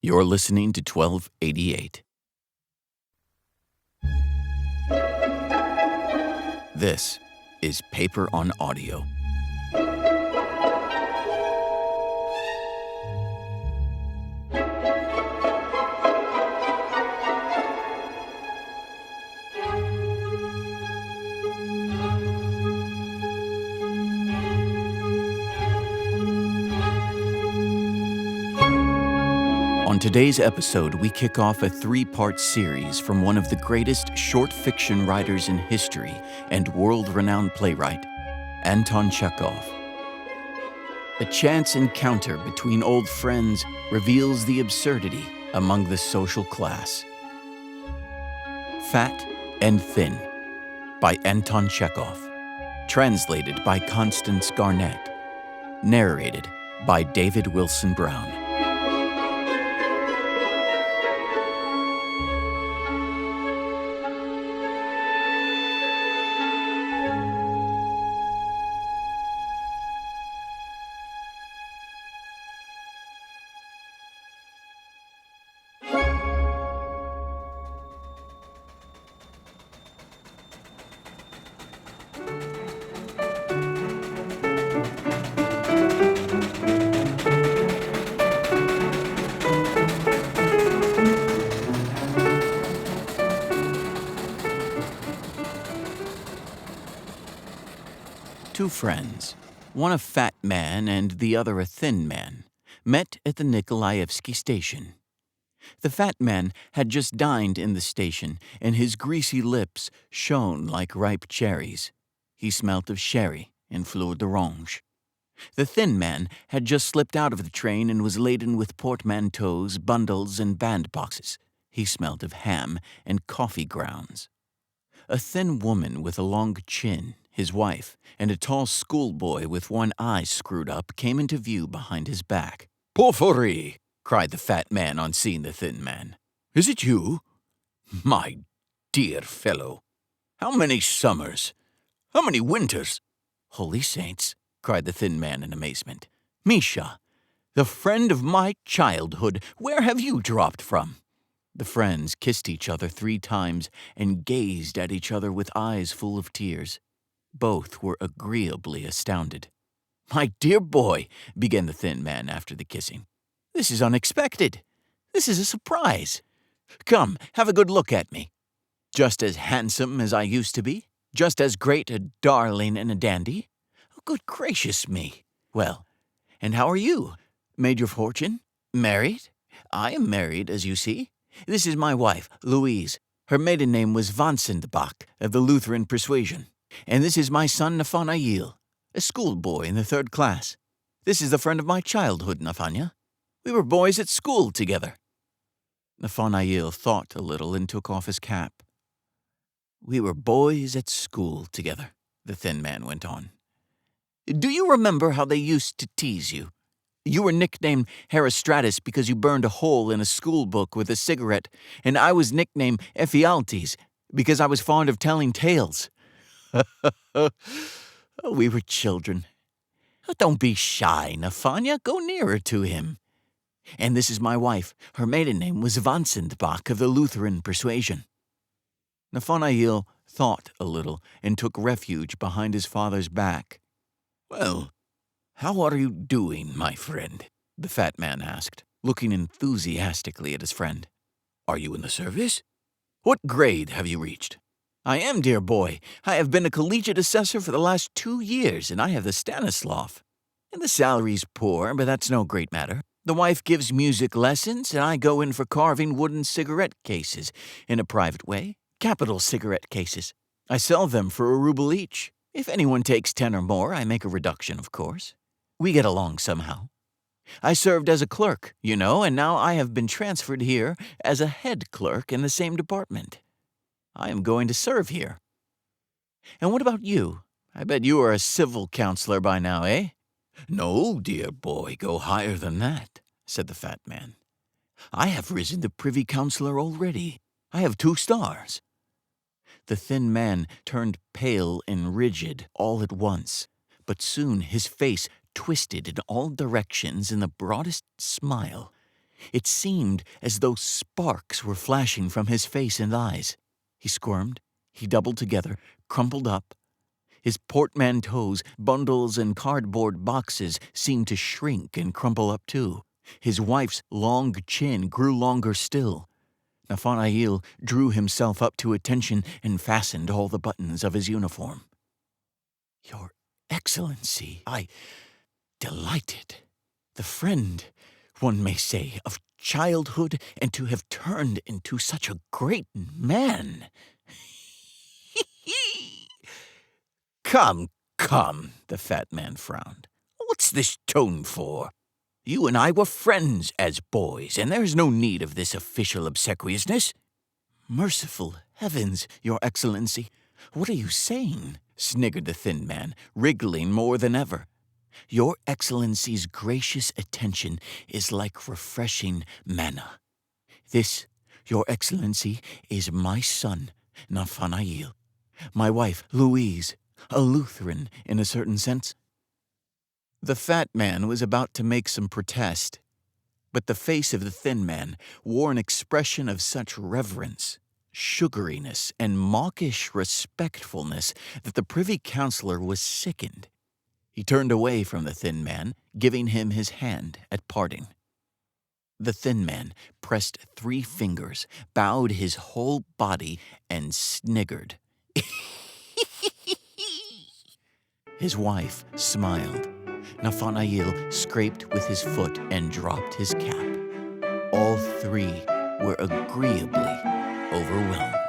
You're listening to 1288. This is Paper on Audio. On today's episode, we kick off a three-part series from one of the greatest short fiction writers in history and world-renowned playwright, Anton Chekhov. A chance encounter between old friends reveals the absurdity among the social class. Fat and Thin by Anton Chekhov. Translated by Constance Garnett. Narrated by David Wilson Brown. Two friends, one a fat man and the other a thin man, met at the Nikolaevsky station. The fat man had just dined in the station, and his greasy lips shone like ripe cherries. He smelt of sherry and fleur d'orange. The thin man had just slipped out of the train and was laden with portmanteaus, bundles, and bandboxes. He smelt of ham and coffee grounds. A thin woman with a long chin, his wife, and a tall schoolboy with one eye screwed up came into view behind his back. "Porphyry!" cried the fat man on seeing the thin man. "Is it you? My dear fellow, how many summers? How many winters?" "Holy saints!" cried the thin man in amazement. "Misha, the friend of my childhood, where have you dropped from?" The friends kissed each other 3 times and gazed at each other with eyes full of tears. Both were agreeably astounded. "My dear boy," began the thin man after the kissing, "this is unexpected. This is a surprise. Come, have a good look at me. Just as handsome as I used to be? Just as great a darling and a dandy? Oh, good gracious me. Well, and how are you? Made your fortune? Married? I am married, as you see. This is my wife, Louise. Her maiden name was Vansenbach, of the Lutheran persuasion. And this is my son, Nathanael, a schoolboy in the 3rd class. This is the friend of my childhood, Nathanya. We were boys at school together." Nathanael thought a little and took off his cap. "We were boys at school together," the thin man went on. "Do you remember how they used to tease you? You were nicknamed Herostratus because you burned a hole in a school book with a cigarette, and I was nicknamed Ephialtes because I was fond of telling tales. We were children. Don't be shy, Nathanya. Go nearer to him. And this is my wife. Her maiden name was Vansenbach of the Lutheran persuasion." Nathanael thought a little and took refuge behind his father's back. "Well, how are you doing, my friend?" the fat man asked, looking enthusiastically at his friend. "Are you in the service? What grade have you reached?" "I am, dear boy. I have been a collegiate assessor for the last 2 years, and I have the Stanislav. And the salary's poor, but that's no great matter. The wife gives music lessons, and I go in for carving wooden cigarette cases in a private way. Capital cigarette cases. I sell them for a ruble each. If anyone takes 10 or more, I make a reduction, of course. We get along somehow. I served as a clerk, you know, and now I have been transferred here as a head clerk in the same department. I am going to serve here. And what about you? I bet you are a civil counselor by now, eh?" "No, dear boy, go higher than that," said the fat man. "I have risen to privy councillor already. I have 2 stars. The thin man turned pale and rigid all at once, but soon his face twisted in all directions in the broadest smile. It seemed as though sparks were flashing from his face and eyes. He squirmed, he doubled together, crumpled up. His portmanteaus, bundles, and cardboard boxes seemed to shrink and crumple up too. His wife's long chin grew longer still. Nathanael drew himself up to attention and fastened all the buttons of his uniform. "Your Excellency, delighted. The friend, one may say, of childhood, and to have turned into such a great man." Come, the fat man frowned. "What's this tone for? You and I were friends as boys, and there's no need of this official obsequiousness." "Merciful heavens, Your Excellency, what are you saying?" sniggered the thin man, wriggling more than ever. "Your Excellency's gracious attention is like refreshing manna. This, Your Excellency, is my son, Nathanael. My wife, Louise, a Lutheran in a certain sense." The fat man was about to make some protest, but the face of the thin man wore an expression of such reverence, sugariness, and mawkish respectfulness that the privy councillor was sickened. He turned away from the thin man, giving him his hand at parting. The thin man pressed 3 fingers, bowed his whole body, and sniggered. His wife smiled. Nathanael scraped with his foot and dropped his cap. All 3 were agreeably overwhelmed.